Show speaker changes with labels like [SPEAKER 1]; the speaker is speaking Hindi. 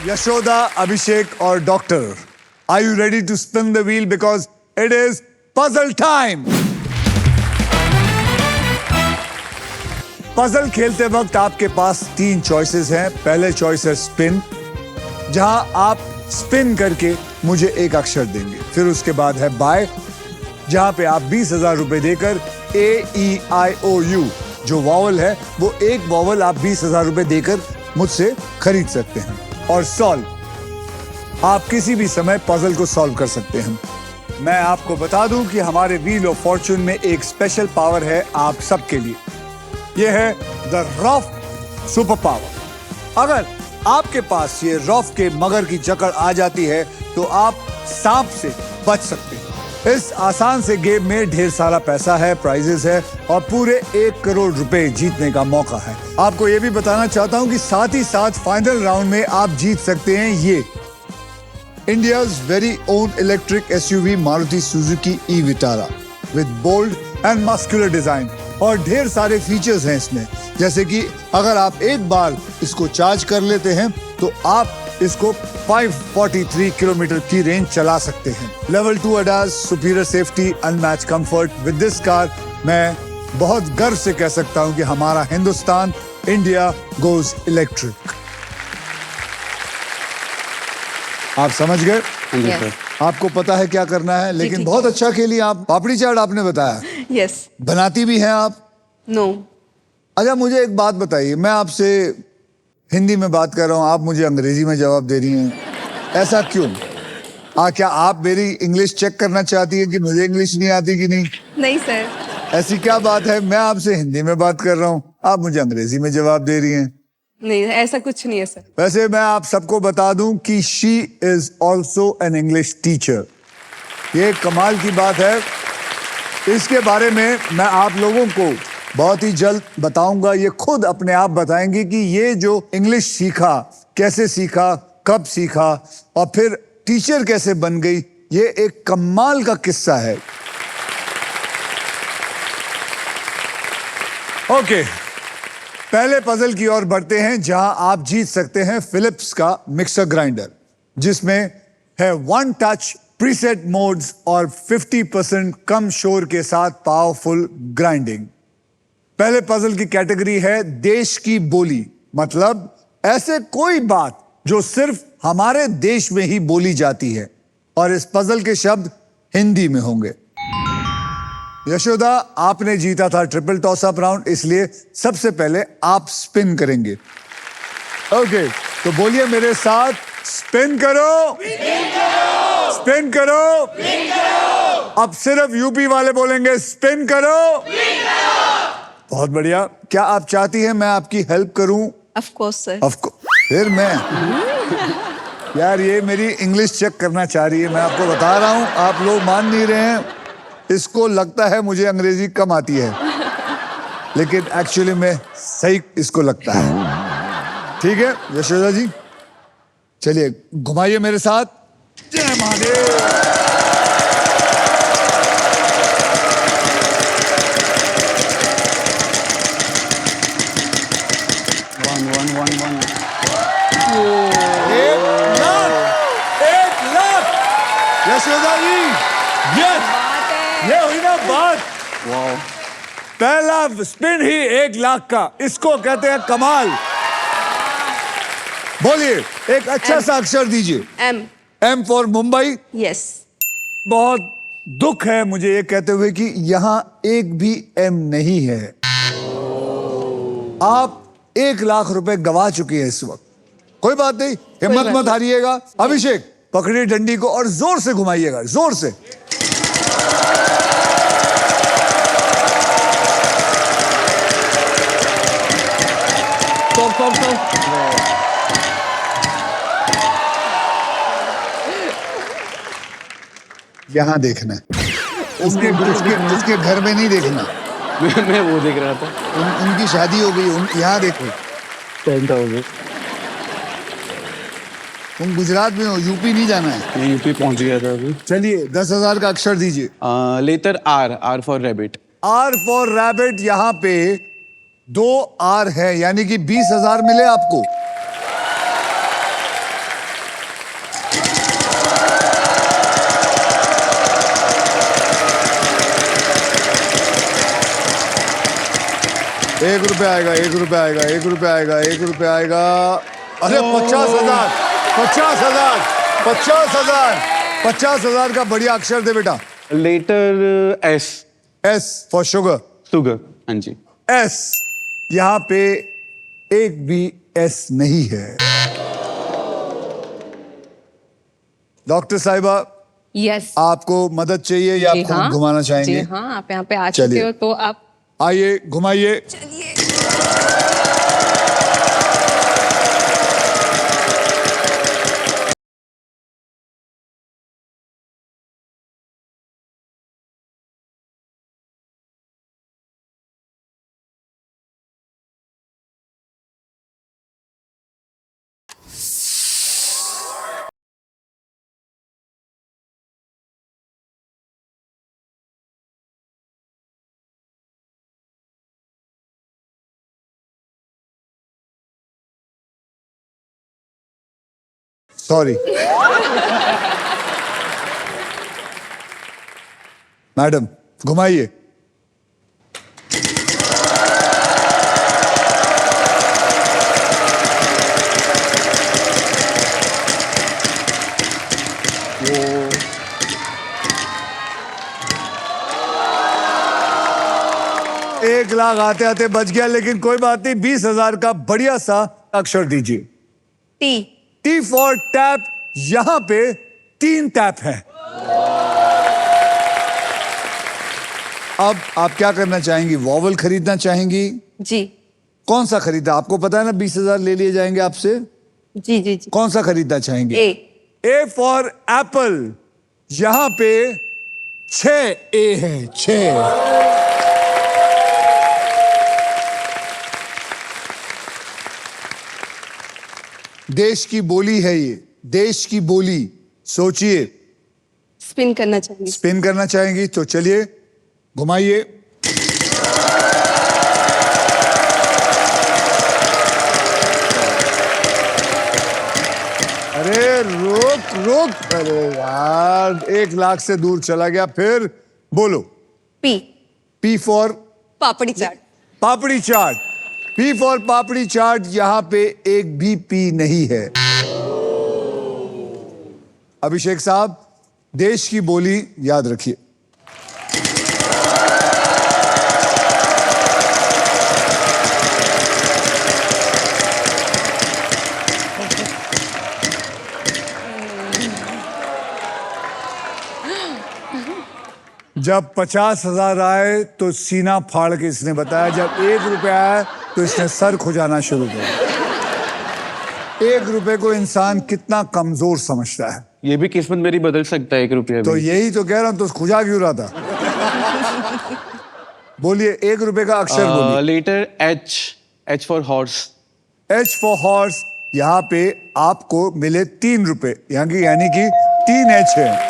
[SPEAKER 1] Yashoda, Abhishek और Doctor, are you ready to spin the wheel because it is puzzle time? Puzzle खेलते वक्त आपके पास 3 चॉइसेस हैं। पहले चॉइस है स्पिन, जहां आप स्पिन करके मुझे एक अक्षर देंगे। फिर उसके बाद है बाय, जहां पे आप 20,000 रुपए देकर AEIOU जो वॉवल है वो एक वॉवल आप 20,000 रुपए देकर मुझसे खरीद सकते हैं। और सॉल्व, आप किसी भी समय पजल को सॉल्व कर सकते हैं। मैं आपको बता दूं कि हमारे व्हील ऑफ फॉर्च्यून में एक स्पेशल पावर है आप सबके लिए। यह है द रॉफ सुपर पावर। अगर आपके पास ये रॉफ के मगर की जकड़ आ जाती है तो आप सांप से बच सकते हैं। इस आसान से गेम में ढेर सारा पैसा है, प्राइजेस है और पूरे 1 करोड़ रुपए जीतने का मौका है। आपको ये भी बताना चाहता हूं कि साथ ही साथ फाइनल राउंड में आप जीत सकते हैं ये India's very own electric SUV Maruti Suzuki e Vitara with bold and muscular design और ढेर सारे फीचर्स हैं इसमें, जैसे कि अगर आप एक बार इसको चार्ज कर लेते हैं तो आप इसको 543 किलोमीटर की रेंज चला सकते हैं। Level 2 ADAS, superior safety, unmatch comfort. With this car मैं बहुत गर्व से कह सकता हूं कि हमारा हिंदुस्तान, इंडिया गोज इलेक्ट्रिक। आप समझ गए?
[SPEAKER 2] yes.
[SPEAKER 1] आपको पता है क्या करना है, लेकिन बहुत अच्छा खेली आप। पापड़ी चाट आपने बताया।
[SPEAKER 2] yes.
[SPEAKER 1] बनाती भी हैं आप?
[SPEAKER 2] no.
[SPEAKER 1] अच्छा, मुझे एक बात बताइए, मैं आपसे हिंदी में बात कर रहा हूँ, आप मुझे अंग्रेजी में जवाब दे रही हैं, ऐसा क्यों? क्या आप मेरी इंग्लिश चेक करना चाहती हैं कि मुझे इंग्लिश नहीं आती कि नहीं?
[SPEAKER 2] नहीं सर।
[SPEAKER 1] ऐसी क्या बात है, मैं आपसे हिंदी में बात कर रहा हूँ, आप मुझे अंग्रेजी में जवाब दे रही हैं।
[SPEAKER 2] नहीं, ऐसा कुछ नहीं है सर।
[SPEAKER 1] वैसे मैं आप सबको बता दूं कि she is also an English teacher. ये कमाल की बात है। इसके बारे में मैं आप लोगों को बहुत ही जल्द बताऊंगा। ये खुद अपने आप बताएंगे कि ये जो इंग्लिश सीखा, कैसे सीखा, कब सीखा और फिर टीचर कैसे बन गई, ये एक कमाल का किस्सा है। ओके, पहले पजल की ओर बढ़ते हैं, जहां आप जीत सकते हैं फिलिप्स का मिक्सर ग्राइंडर, जिसमें है 1 टच प्रीसेट मोड्स और 50% कम शोर के साथ पावरफुल ग्राइंडिंग। पहले पजल की कैटेगरी है देश की बोली, मतलब ऐसे कोई बात जो सिर्फ हमारे देश में ही बोली जाती है, और इस पजल के शब्द हिंदी में होंगे। यशोदा, आपने जीता था ट्रिपल टॉस अप राउंड, इसलिए सबसे पहले आप स्पिन करेंगे। ओके, तो बोलिए मेरे साथ, स्पिन करो, स्पिन करो। अब सिर्फ यूपी वाले बोलेंगे, स्पिन करो। बहुत बढ़िया। क्या आप चाहती हैं मैं आपकी हेल्प करूं?
[SPEAKER 2] Of course sir.
[SPEAKER 1] फिर मैं यार, ये मेरी इंग्लिश चेक करना चाह रही है, मैं आपको बता रहा हूं, आप लोग मान नहीं रहे हैं। इसको लगता है मुझे अंग्रेजी कम आती है, लेकिन एक्चुअली में सही इसको लगता है। ठीक है यशोदा जी, चलिए घुमाइए मेरे साथ। जय महादेव। एक लाख यशोदा जी, यस, ये हुई ना बात। वाओ, पहला स्पिन ही 1 लाख का, इसको कहते हैं कमाल। बोलिए एक अच्छा सा अक्षर दीजिए।
[SPEAKER 2] M.
[SPEAKER 1] M for Mumbai.
[SPEAKER 2] Yes.
[SPEAKER 1] बहुत दुख है मुझे ये कहते हुए कि यहाँ एक भी एम नहीं है। आप 1 लाख रुपए गवा चुकी है इस वक्त। कोई बात नहीं, हिम्मत मत हारिएगा। अभिषेक, पकड़िए डंडी को और जोर से घुमाइएगा, जोर से। यहाँ देखना है, उसके घर में नहीं देखना।
[SPEAKER 3] मैं वो देख रहा था।
[SPEAKER 1] उनकी शादी हो गई, यहाँ देखो। तुम गुजरात में हो, यूपी नहीं जाना है।
[SPEAKER 3] मैं यूपी पहुंच गया था अभी।
[SPEAKER 1] चलिए 10,000 का अक्षर दीजिए।
[SPEAKER 3] Letter R for rabbit.
[SPEAKER 1] R for rabbit, यहाँ पे 2 आर है, यानी कि 20,000 मिले आपको। ₹1 आएगा, ₹1 आएगा, ₹1 आएगा, ₹1 आएगा। अरे 50,000, 50,000, 50,000, 50,000 का बढ़िया अक्षर दे बेटा।
[SPEAKER 3] Letter S.
[SPEAKER 1] S for sugar.
[SPEAKER 3] Sugar. हाँ जी।
[SPEAKER 1] एस, यहां पे एक भी एस नहीं है। डॉक्टर साहिबा,
[SPEAKER 2] यस
[SPEAKER 1] आपको मदद चाहिए या
[SPEAKER 2] जी
[SPEAKER 1] आपको
[SPEAKER 2] हाँ
[SPEAKER 1] घुमाना चाहेंगे?
[SPEAKER 2] जी हाँ, आप यहाँ पे आ
[SPEAKER 1] चलिए।
[SPEAKER 2] चुके हो तो आप
[SPEAKER 1] आइए घुमाइए।
[SPEAKER 2] चलिए।
[SPEAKER 1] सॉरी मैडम, घुमाइए। एक लाख आते आते बच गया, लेकिन कोई बात नहीं। 20,000 का बढ़िया सा अक्षर दीजिए।
[SPEAKER 2] टी।
[SPEAKER 1] T for tap. यहां पे 3 टैप हैं। अब आप क्या करना चाहेंगी? वॉवल खरीदना चाहेंगी?
[SPEAKER 2] जी
[SPEAKER 1] कौन सा खरीदा? आपको पता है ना 20,000 ले लिए जाएंगे आपसे।
[SPEAKER 2] जी जी जी।
[SPEAKER 1] कौन सा खरीदना चाहेंगे?
[SPEAKER 2] ए।
[SPEAKER 1] A for apple. यहां पे 6 ए है, 6। देश की बोली है ये, देश की बोली। सोचिए।
[SPEAKER 2] स्पिन करना चाहिए।
[SPEAKER 1] स्पिन करना चाहेंगी तो चलिए घुमाइए। अरे रुक रुक, अरे यार 1 लाख से दूर चला गया। फिर बोलो।
[SPEAKER 2] P.
[SPEAKER 1] P for
[SPEAKER 2] papdi chaat.
[SPEAKER 1] Papdi chaat. P for papdi chaat. यहां पे एक भी पी नहीं है। अभिषेक साहब, देश की बोली याद रखिए। जब 50,000 आए तो सीना फाड़ के इसने बताया, जब ₹1 आया तो इसने सर खुजाना शुरू किया। ₹1 को इंसान कितना कमजोर समझता है।
[SPEAKER 3] ये भी किस्मत मेरी बदल सकता है ₹1
[SPEAKER 1] तो
[SPEAKER 3] भी।
[SPEAKER 1] यही तो कह रहा हूं, तो खुजा क्यों रहा था? बोलिए ₹1 का अक्षर बोलिए।
[SPEAKER 3] Letter H. H for horse.
[SPEAKER 1] H for horse. यहां पे आपको मिले ₹3, यानी कि 3 एच है।